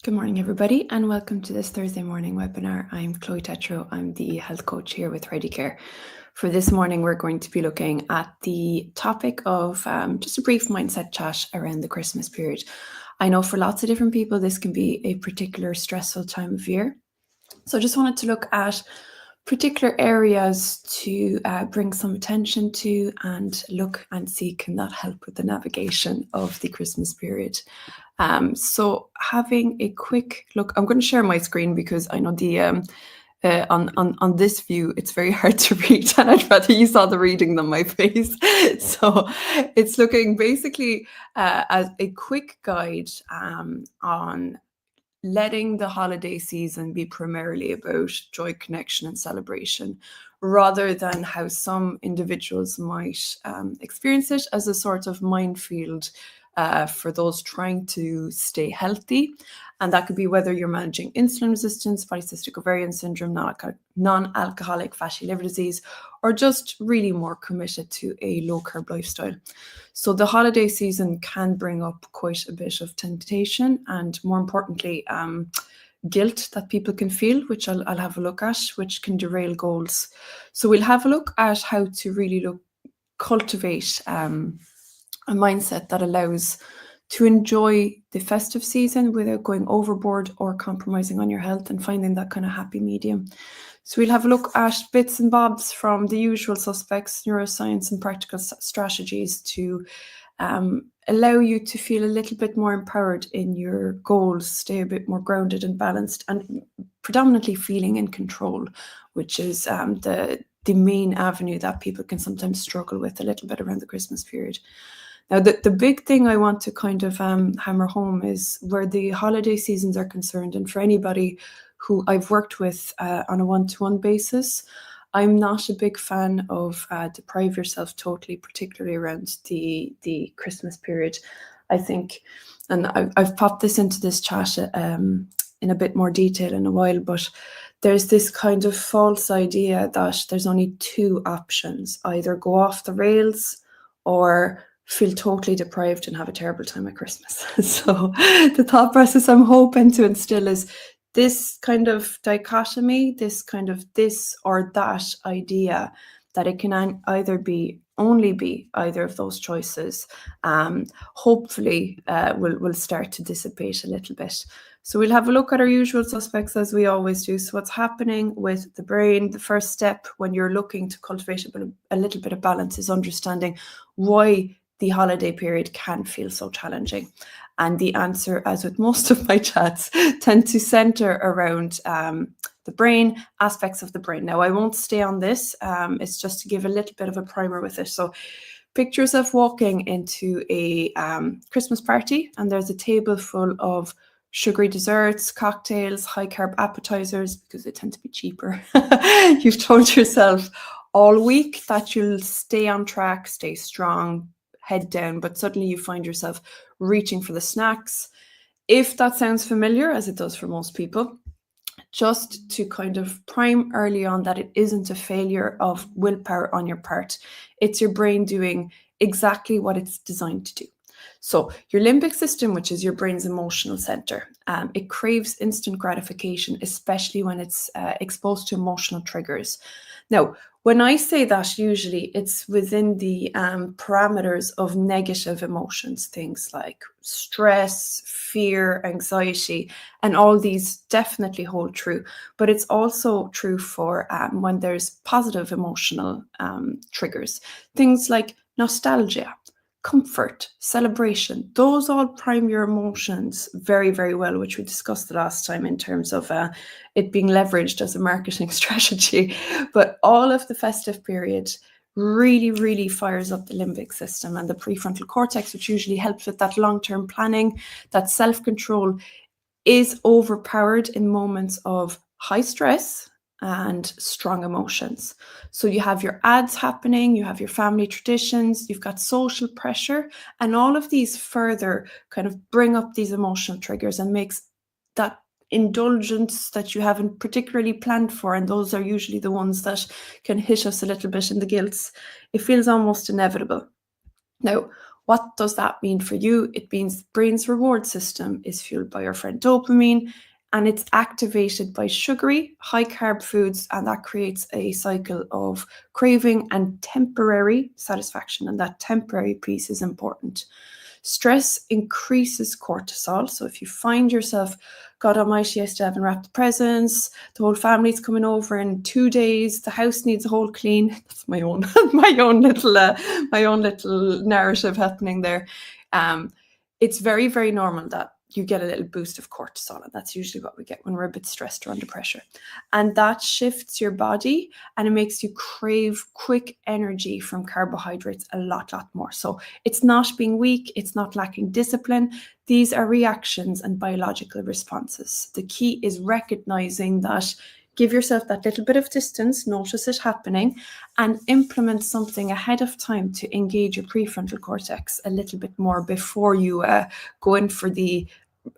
Good morning, everybody, and welcome to this Thursday morning webinar. I'm Chloe Tetro. I'm the health coach here with Ready Care. For this morning, we're going to be looking at the topic of just a brief mindset chat around the Christmas period. I know for lots of different people, this can be a particular stressful time of year. So I just wanted to look at particular areas to bring some attention to and look and see can that help with the navigation of the Christmas period. So having a quick look, I'm going to share my screen because I know the on this view it's very hard to read, and I'd rather you saw the reading than my face. So it's looking basically as a quick guide on letting the holiday season be primarily about joy, connection, and celebration, rather than how some individuals might experience it as a sort of minefield for those trying to stay healthy. And that could be whether you're managing insulin resistance, polycystic ovarian syndrome, non-alcoholic fatty liver disease, or just really more committed to a low-carb lifestyle. So the holiday season can bring up quite a bit of temptation and, more importantly, guilt that people can feel, which I'll have a look at, which can derail goals. So we'll have a look at how to really cultivate a mindset that allows to enjoy the festive season without going overboard or compromising on your health, and finding that kind of happy medium. So we'll have a look at bits and bobs from the usual suspects, neuroscience and practical strategies to allow you to feel a little bit more empowered in your goals, stay a bit more grounded and balanced, and predominantly feeling in control, which is the main avenue that people can sometimes struggle with a little bit around the Christmas period. Now, the big thing I want to kind of hammer home is where the holiday seasons are concerned, and for anybody who I've worked with on a one-to-one basis, I'm not a big fan of deprive yourself totally, particularly around the Christmas period. I think, and I've popped this into this chat in a bit more detail in a while, but there's this kind of false idea that there's only two options: either go off the rails or feel totally deprived and have a terrible time at Christmas. So the thought process I'm hoping to instill is this kind of dichotomy, this kind of this or that idea, that it can only be either of those choices, hopefully will start to dissipate a little bit. So we'll have a look at our usual suspects as we always do. So what's happening with the brain? The first step when you're looking to cultivate a little bit of balance is understanding why the holiday period can feel so challenging. And the answer, as with most of my chats, tend to center around the brain, aspects of the brain. Now, I won't stay on this. It's just to give a little bit of a primer with it. So picture yourself walking into a Christmas party, and there's a table full of sugary desserts, cocktails, high-carb appetizers, because they tend to be cheaper. You've told yourself all week that you'll stay on track, stay strong, head down, but suddenly you find yourself reaching for the snacks. If that sounds familiar, as it does for most people, just to kind of prime early on that it isn't a failure of willpower on your part. It's your brain doing exactly what it's designed to do. So your limbic system, which is your brain's emotional center, it craves instant gratification, especially when it's exposed to emotional triggers. Now, when I say that, usually it's within the parameters of negative emotions, things like stress, fear, anxiety, and all these definitely hold true. But it's also true for when there's positive emotional triggers, things like nostalgia, comfort, celebration. Those all prime your emotions very, very well, which we discussed the last time in terms of it being leveraged as a marketing strategy. But all of the festive period really, really fires up the limbic system and the prefrontal cortex, which usually helps with that long-term planning. That self-control is overpowered in moments of high stress and strong emotions. So you have your ads happening, you have your family traditions, you've got social pressure, and all of these further kind of bring up these emotional triggers and makes that indulgence that you haven't particularly planned for, and those are usually the ones that can hit us a little bit in the guilt. It feels almost inevitable. Now, What does that mean for you? It means brain's reward system is fueled by our friend dopamine, and it's activated by sugary, high-carb foods, and that creates a cycle of craving and temporary satisfaction, and that temporary piece is important. Stress increases cortisol. So if you find yourself, God almighty, I still haven't wrapped the presents, the whole family's coming over in 2 days, the house needs a whole clean. That's my own my own little narrative happening there. It's very, very normal that you get a little boost of cortisol, and that's usually what we get when we're a bit stressed or under pressure. And that shifts your body, and it makes you crave quick energy from carbohydrates a lot more. So it's not being weak, it's not lacking discipline. These are reactions and biological responses. The key is recognizing that. Give yourself that little bit of distance, notice it happening, and implement something ahead of time to engage your prefrontal cortex a little bit more before you go in for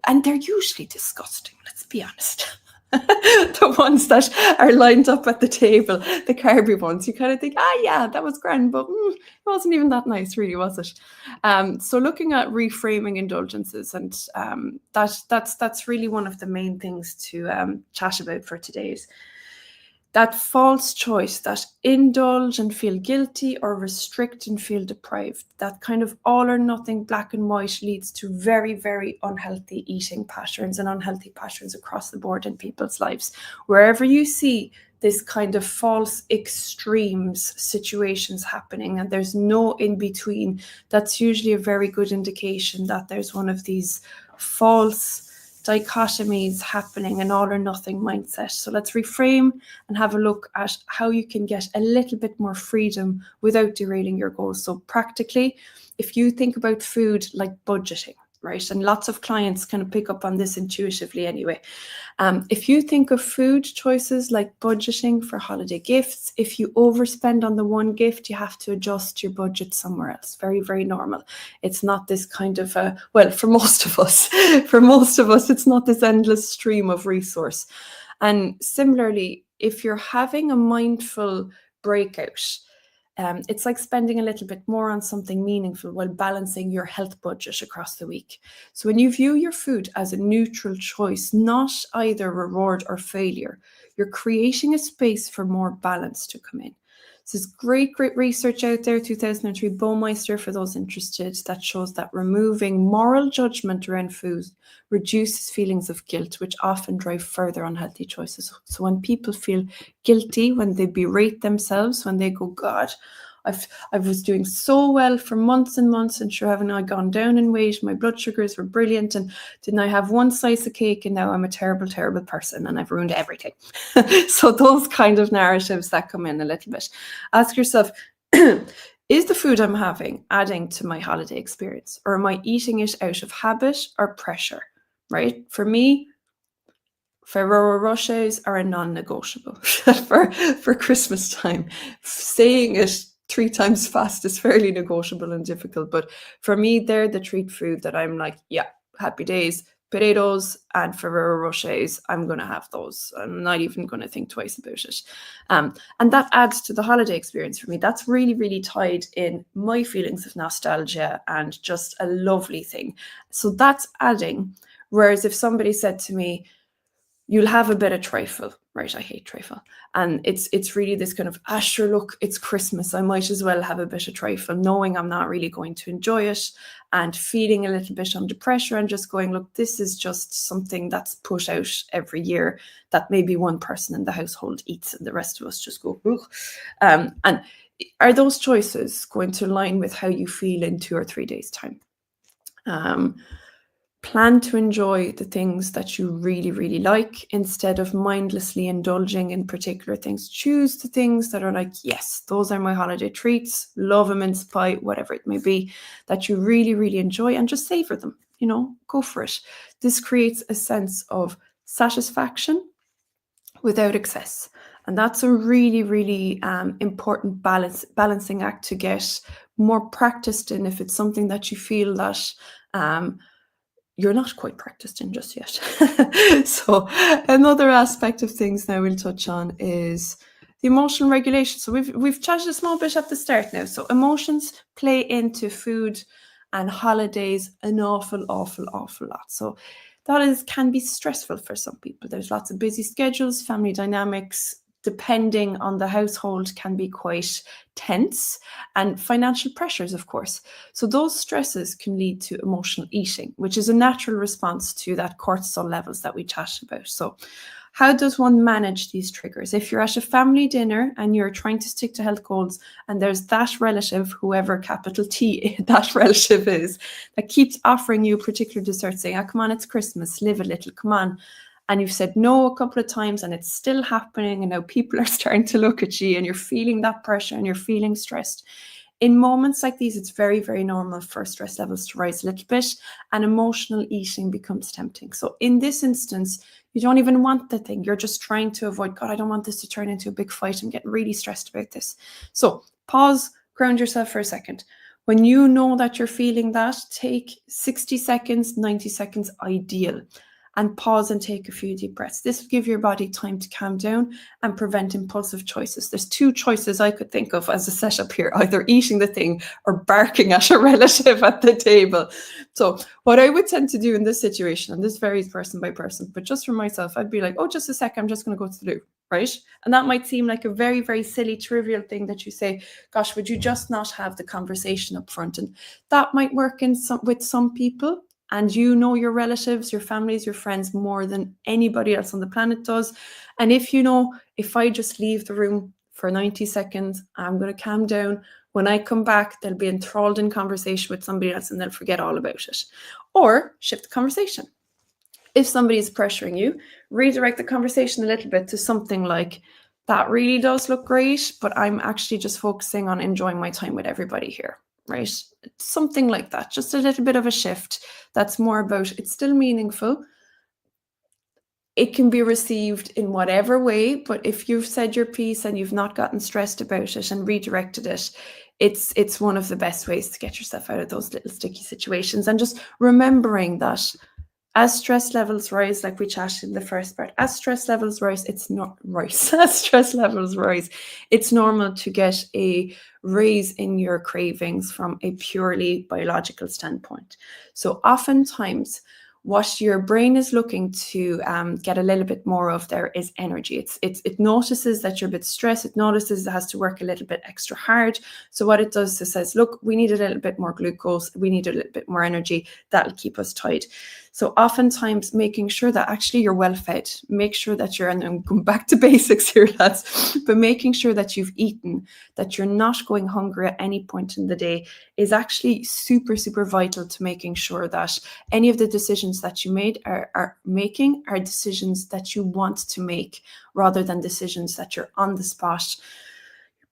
and they're usually disgusting, let's be honest. The ones that are lined up at the table, the carby ones, you kind of think, yeah, that was grand, but it wasn't even that nice, really, was it? So looking at reframing indulgences, and that's really one of the main things to chat about for today's. That false choice, that indulge and feel guilty or restrict and feel deprived, that kind of all or nothing black and white leads to very, very unhealthy eating patterns and unhealthy patterns across the board in people's lives. Wherever you see this kind of false extremes situations happening and there's no in between, that's usually a very good indication that there's one of these false dichotomies happening, an all or nothing mindset. So let's reframe and have a look at how you can get a little bit more freedom without derailing your goals. So practically, if you think about food like budgeting, right? And lots of clients kind of pick up on this intuitively anyway. If you think of food choices like budgeting for holiday gifts, if you overspend on the one gift, you have to adjust your budget somewhere else. Very, very normal. It's not this kind of, for most of us, it's not this endless stream of resource. And similarly, if you're having a mindful breakout, it's like spending a little bit more on something meaningful while balancing your health budget across the week. So when you view your food as a neutral choice, not either reward or failure, you're creating a space for more balance to come in. So there's great research out there, 2003 Baumeister for those interested, that shows that removing moral judgment around food reduces feelings of guilt, which often drive further unhealthy choices. So when people feel guilty, when they berate themselves, when they go, God, I was doing so well for months and months, and sure haven't I gone down in weight, my blood sugars were brilliant, and didn't I have one slice of cake and now I'm a terrible, terrible person and I've ruined everything. So those kind of narratives that come in a little bit. Ask yourself, is the food I'm having adding to my holiday experience, or am I eating it out of habit or pressure, right? For me, Ferrero Rochers are a non-negotiable for Christmas time. Saying it 3 times fast is fairly negotiable and difficult, but for me, they're the treat food that I'm like, yeah, happy days. Potatoes and Ferrero Rochers, I'm going to have those. I'm not even going to think twice about it. And that adds to the holiday experience for me. That's really, really tied in my feelings of nostalgia and just a lovely thing. So that's adding. Whereas if somebody said to me, you'll have a bit of trifle, right? I hate trifle. And it's really this kind of, sure, look, it's Christmas. I might as well have a bit of trifle, knowing I'm not really going to enjoy it and feeling a little bit under pressure and just going, look, this is just something that's put out every year that maybe one person in the household eats and the rest of us just go, ugh. And are those choices going to align with how you feel in 2 or 3 days' time? Plan to enjoy the things that you really, really like instead of mindlessly indulging in particular things. Choose the things that are like, yes, those are my holiday treats, love a mince pie, whatever it may be, that you really, really enjoy, and just savor them, go for it. This creates a sense of satisfaction without excess. And that's a really, really important balancing act to get more practiced in if it's something that you feel that you're not quite practiced in just yet. So another aspect of things now we'll touch on is the emotional regulation. So we've chatted a small bit at the start now. So emotions play into food and holidays an awful lot. So that can be stressful for some people. There's lots of busy schedules, family dynamics, depending on the household, can be quite tense, and financial pressures, of course. So those stresses can lead to emotional eating, which is a natural response to that cortisol levels that we chatted about. So how does one manage these triggers? If you're at a family dinner and you're trying to stick to health goals, and there's that relative, whoever capital T that relative is, that keeps offering you a particular dessert, saying, come on, it's Christmas, live a little, come on. And you've said no a couple of times and it's still happening, and now people are starting to look at you and you're feeling that pressure and you're feeling stressed. In moments like these, it's very, very normal for stress levels to rise a little bit, and emotional eating becomes tempting. So in this instance, you don't even want the thing. You're just trying to avoid, God, I don't want this to turn into a big fight. I'm getting really stressed about this. So pause, ground yourself for a second. When you know that you're feeling that, take 60 seconds, 90 seconds, ideal, and pause and take a few deep breaths. This will give your body time to calm down and prevent impulsive choices. There's two choices I could think of as a setup here, either eating the thing or barking at a relative at the table. So what I would tend to do in this situation, and this varies person by person, but just for myself, I'd be like, oh, just a sec, I'm just going to go to the loo, right? And that might seem like a very, very silly, trivial thing that you say, gosh, would you just not have the conversation up front? And that might work with some people. And you know your relatives, your families, your friends more than anybody else on the planet does. And if you know, if I just leave the room for 90 seconds, I'm going to calm down. When I come back, they'll be enthralled in conversation with somebody else and they'll forget all about it. Or shift the conversation. If somebody is pressuring you, redirect the conversation a little bit to something like, that really does look great, but I'm actually just focusing on enjoying my time with everybody here. Right? Something like that, just a little bit of a shift that's more about, it's still meaningful. It can be received in whatever way, but if you've said your piece and you've not gotten stressed about it and redirected it, it's one of the best ways to get yourself out of those little sticky situations. And just remembering that as stress levels rise, like we chatted in the first part, as stress levels rise, it's not rise. As stress levels rise, it's normal to get a raise in your cravings from a purely biological standpoint. So oftentimes, what your brain is looking to get a little bit more of there is energy. It notices that you're a bit stressed. It notices it has to work a little bit extra hard. So what it does is says, look, we need a little bit more glucose. We need a little bit more energy. That'll keep us tight. So oftentimes making sure that actually you're well fed, make sure that you're, and I'm going back to basics here, lads, but making sure that you've eaten, that you're not going hungry at any point in the day is actually super, super vital to making sure that any of the decisions that you made are decisions that you want to make rather than decisions that you're on the spot.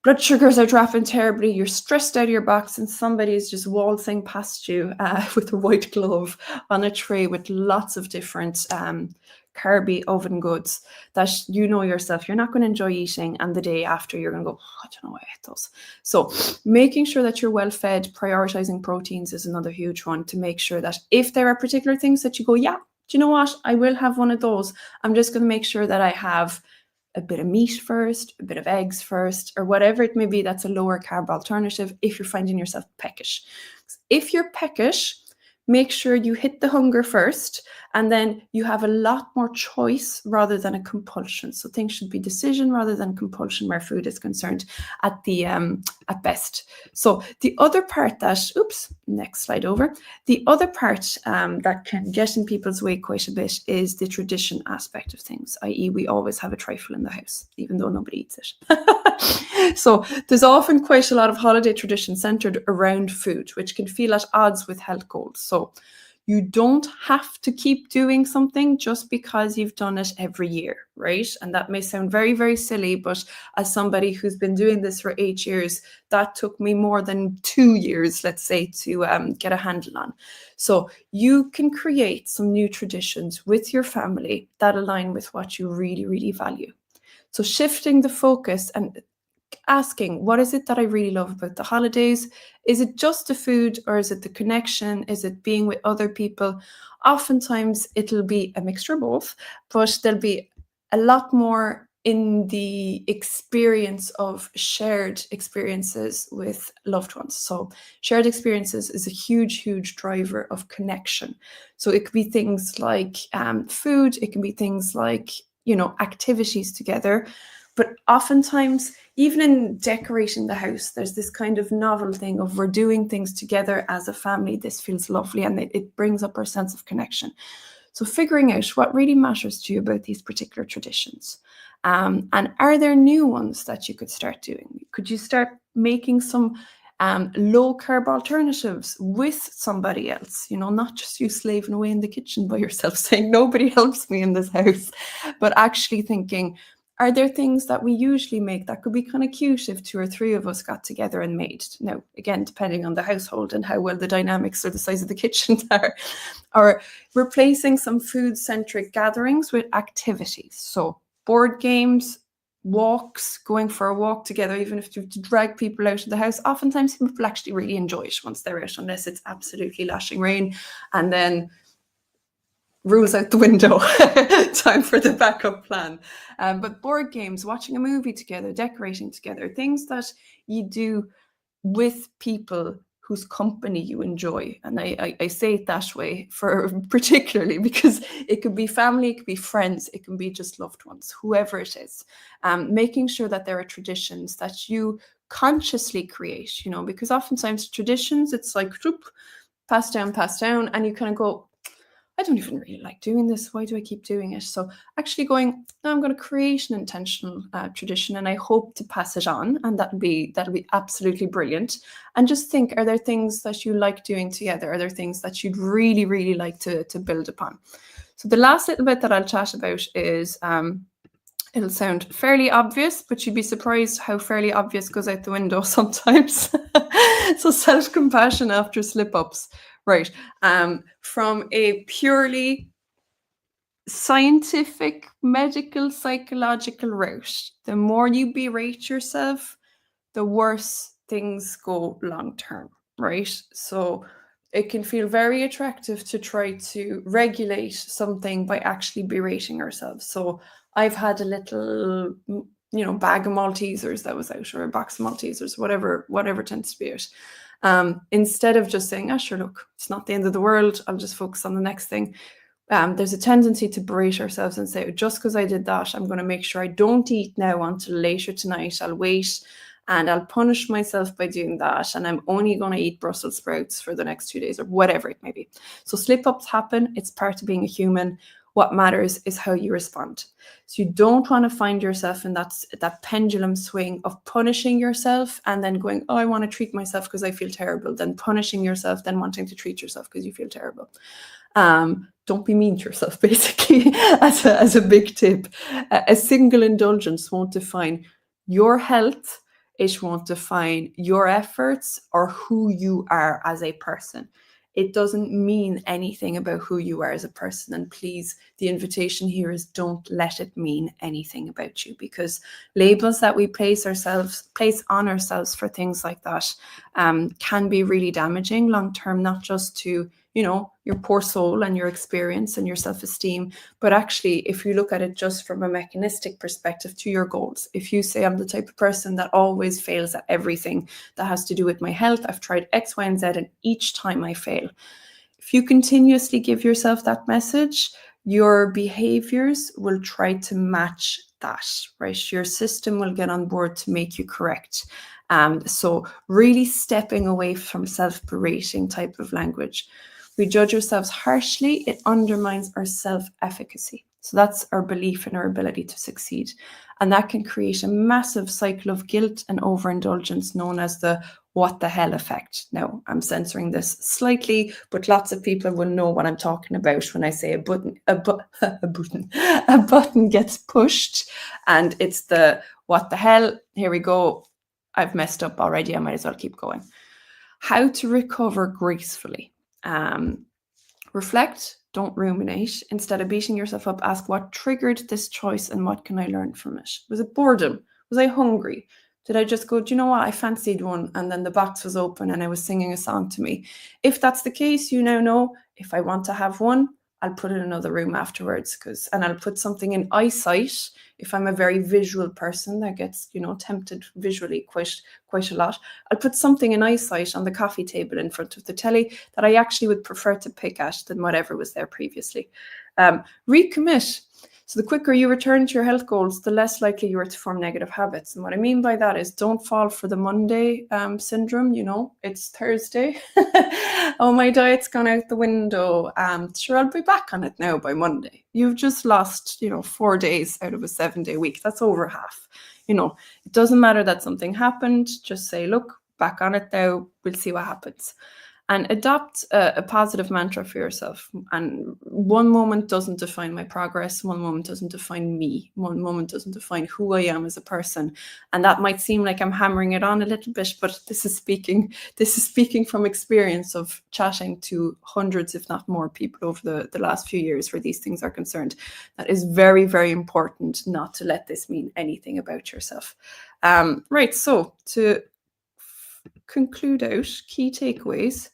Blood sugars are dropping terribly, you're stressed out of your box, and somebody is just waltzing past you with a white glove on a tray with lots of different carby oven goods that you know yourself you're not going to enjoy eating, and the day after you're going to go, I don't know why I ate those. So making sure that you're well fed, prioritizing proteins is another huge one, to make sure that if there are particular things that you go, yeah, do you know what, I will have one of those, I'm just going to make sure that I have a bit of meat first, a bit of eggs first, or whatever it may be, that's a lower carb alternative if you're finding yourself peckish. If you're peckish, make sure you hit the hunger first, and then you have a lot more choice rather than a compulsion. So things should be decision rather than compulsion where food is concerned at best. So the other part that, next slide over. The other part that can get in people's way quite a bit is the tradition aspect of things, i.e. we always have a trifle in the house, even though nobody eats it. So there's often quite a lot of holiday tradition centered around food, which can feel at odds with health goals. So you don't have to keep doing something just because you've done it every year, right? And that may sound very, very silly, but as somebody who's been doing this for 8 years, that took me more than 2 years, let's say, to get a handle on. So you can create some new traditions with your family that align with what you really, really value. So shifting the focus and asking, what is it that I really love about the holidays? Is it just the food, or is it the connection? Is it being with other people? Oftentimes it'll be a mixture of both, but there'll be a lot more in the experience of shared experiences with loved ones. So shared experiences is a huge driver of connection. So it could be things like food, it can be things like, activities together. But oftentimes, even in decorating the house, there's this kind of novel thing of we're doing things together as a family. This feels lovely, and it brings up our sense of connection. So figuring out what really matters to you about these particular traditions. And are there new ones that you could start doing? Could you start making some low carb alternatives with somebody else? Not just you slaving away in the kitchen by yourself saying nobody helps me in this house, but actually thinking, are there things that we usually make that could be kind of cute if 2 or 3 of us got together and made? Now, again, depending on the household and how well the dynamics or the size of the kitchens are. Or replacing some food-centric gatherings with activities. So board games, walks, going for a walk together, even if you have to drag people out of the house. Oftentimes people actually really enjoy it once they're out, unless it's absolutely lashing rain, and then rules out the window. Time for the backup plan. But board games, watching a movie together, decorating together, things that you do with people whose company you enjoy. And I say it that way for particularly because it could be family, it could be friends, it can be just loved ones, whoever it is. Making sure that there are traditions that you consciously create, because oftentimes traditions, it's like pass down, and you kind of go, I don't even really like doing this. Why do I keep doing it? So actually going, no, I'm going to create an intentional tradition, and I hope to pass it on, and that'll be absolutely brilliant. And just think, are there things that you like doing together? Are there things that you'd really, really like to build upon? So the last little bit that I'll chat about is, it'll sound fairly obvious, but you'd be surprised how fairly obvious goes out the window sometimes. So self-compassion after slip-ups. Right. From a purely scientific, medical, psychological route, the more you berate yourself, the worse things go long term, right? So it can feel very attractive to try to regulate something by actually berating ourselves. So I've had a little, bag of Maltesers that was out, or a box of Maltesers, whatever tends to be it. Instead of just saying, sure, look, it's not the end of the world, I'll just focus on the next thing. There's a tendency to berate ourselves and say, just because I did that, I'm going to make sure I don't eat now until later tonight. I'll wait and I'll punish myself by doing that. And I'm only going to eat Brussels sprouts for the next 2 days, or whatever it may be. So slip-ups happen. It's part of being a human. What matters is how you respond. So you don't want to find yourself in that pendulum swing of punishing yourself and then going, I want to treat myself because I feel terrible, then punishing yourself, then wanting to treat yourself because you feel terrible. Don't be mean to yourself, basically, as a big tip. A single indulgence won't define your health. It won't define your efforts or who you are as a person. It doesn't mean anything about who you are as a person. And please, the invitation here is, don't let it mean anything about you, because labels that we place on ourselves for things like that can be really damaging long term, not just to your poor soul and your experience and your self-esteem, but actually, if you look at it just from a mechanistic perspective, to your goals. If you say, I'm the type of person that always fails at everything that has to do with my health, I've tried X, Y, and Z, and each time I fail. If you continuously give yourself that message, your behaviors will try to match that, right? Your system will get on board to make you correct. So really stepping away from self-berating type of language. We judge ourselves harshly, it undermines our self-efficacy. So that's our belief in our ability to succeed. And that can create a massive cycle of guilt and overindulgence known as the what the hell effect. Now, I'm censoring this slightly, but lots of people will know what I'm talking about when I say a button gets pushed, and it's the what the hell. Here we go. I've messed up already. I might as well keep going. How to recover gracefully. Reflect, don't ruminate. Instead of beating yourself up, ask what triggered this choice and what can I learn from it? Was it boredom? Was I hungry? Did I just go, do you know what? I fancied one, and then the box was open and I was singing a song to me. If that's the case, you now know, if I want to have one, I'll put it in another room afterwards, and I'll put something in eyesight. If I'm a very visual person that gets, tempted visually quite a lot, I'll put something in eyesight on the coffee table in front of the telly that I actually would prefer to pick at than whatever was there previously. Recommit. So the quicker you return to your health goals, the less likely you are to form negative habits. And what I mean by that is don't fall for the Monday syndrome. It's Thursday. Oh, my diet's gone out the window. Sure, I'll be back on it now by Monday. You've just lost, 4 days out of a 7-day week. That's over half. It doesn't matter that something happened. Just say, look, back on it now. We'll see what happens. And adopt a positive mantra for yourself. And one moment doesn't define my progress. One moment doesn't define me. One moment doesn't define who I am as a person. And that might seem like I'm hammering it on a little bit, but this is speaking from experience of chatting to hundreds, if not more, people over the last few years where these things are concerned. That is very, very important not to let this mean anything about yourself. Right, so to conclude out key takeaways: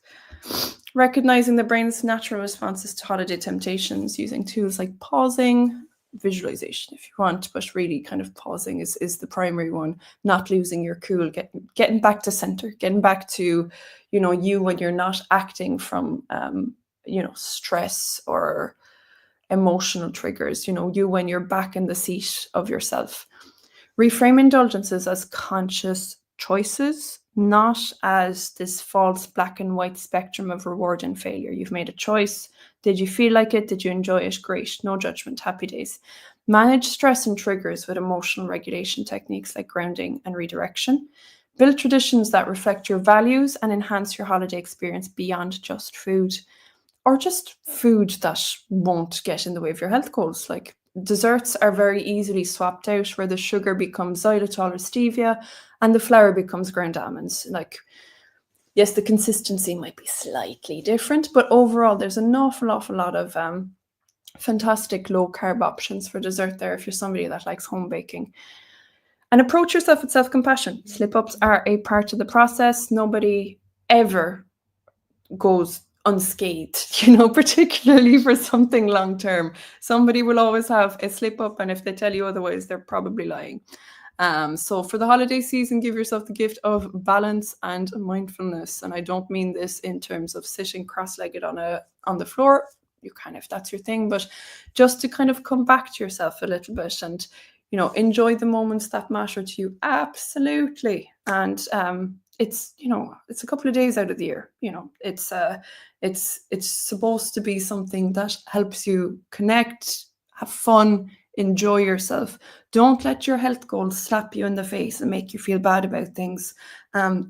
recognizing the brain's natural responses to holiday temptations using tools like pausing, visualization if you want, but really kind of pausing is the primary one. Not losing your cool, getting back to center, getting back to you when you're not acting from stress or emotional triggers, you when you're back in the seat of yourself. Reframe indulgences as conscious choices, not as this false black and white spectrum of reward and failure. You've made a choice. Did you feel like it? Did you enjoy it? Great. No judgment. Happy days. Manage stress and triggers with emotional regulation techniques like grounding and redirection. Build traditions that reflect your values and enhance your holiday experience beyond just food, or just food that won't get in the way of your health goals. Like desserts are very easily swapped out, where the sugar becomes xylitol or stevia and the flour becomes ground almonds. Like, yes, the consistency might be slightly different, but overall there's an awful lot of fantastic low carb options for dessert there if you're somebody that likes home baking. And approach yourself with self-compassion. Slip-ups are a part of the process. Nobody ever goes unscathed, particularly for something long term. Somebody will always have a slip up, and if they tell you otherwise, they're probably lying. So for the holiday season, give yourself the gift of balance and mindfulness. And I don't mean this in terms of sitting cross-legged on the floor. That's your thing, but just to kind of come back to yourself a little bit and enjoy the moments that matter to you. Absolutely. And it's a couple of days out of the year. It's supposed to be something that helps you connect, have fun, enjoy yourself. Don't let your health goals slap you in the face and make you feel bad about things,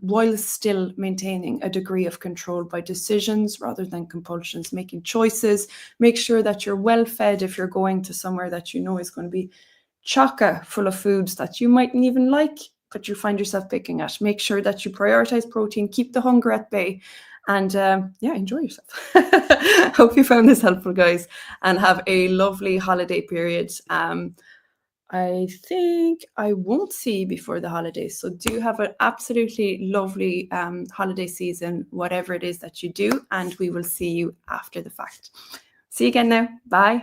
while still maintaining a degree of control by decisions rather than compulsions, making choices. Make sure that you're well fed if you're going to somewhere that is going to be chock-a full of foods that you mightn't even like, but you find yourself picking at. Make sure that you prioritize protein, keep the hunger at bay, and enjoy yourself. Hope you found this helpful, guys, and have a lovely holiday period. I think I won't see you before the holidays, so do have an absolutely lovely holiday season, whatever it is that you do, and we will see you after the fact. See you again now. Bye.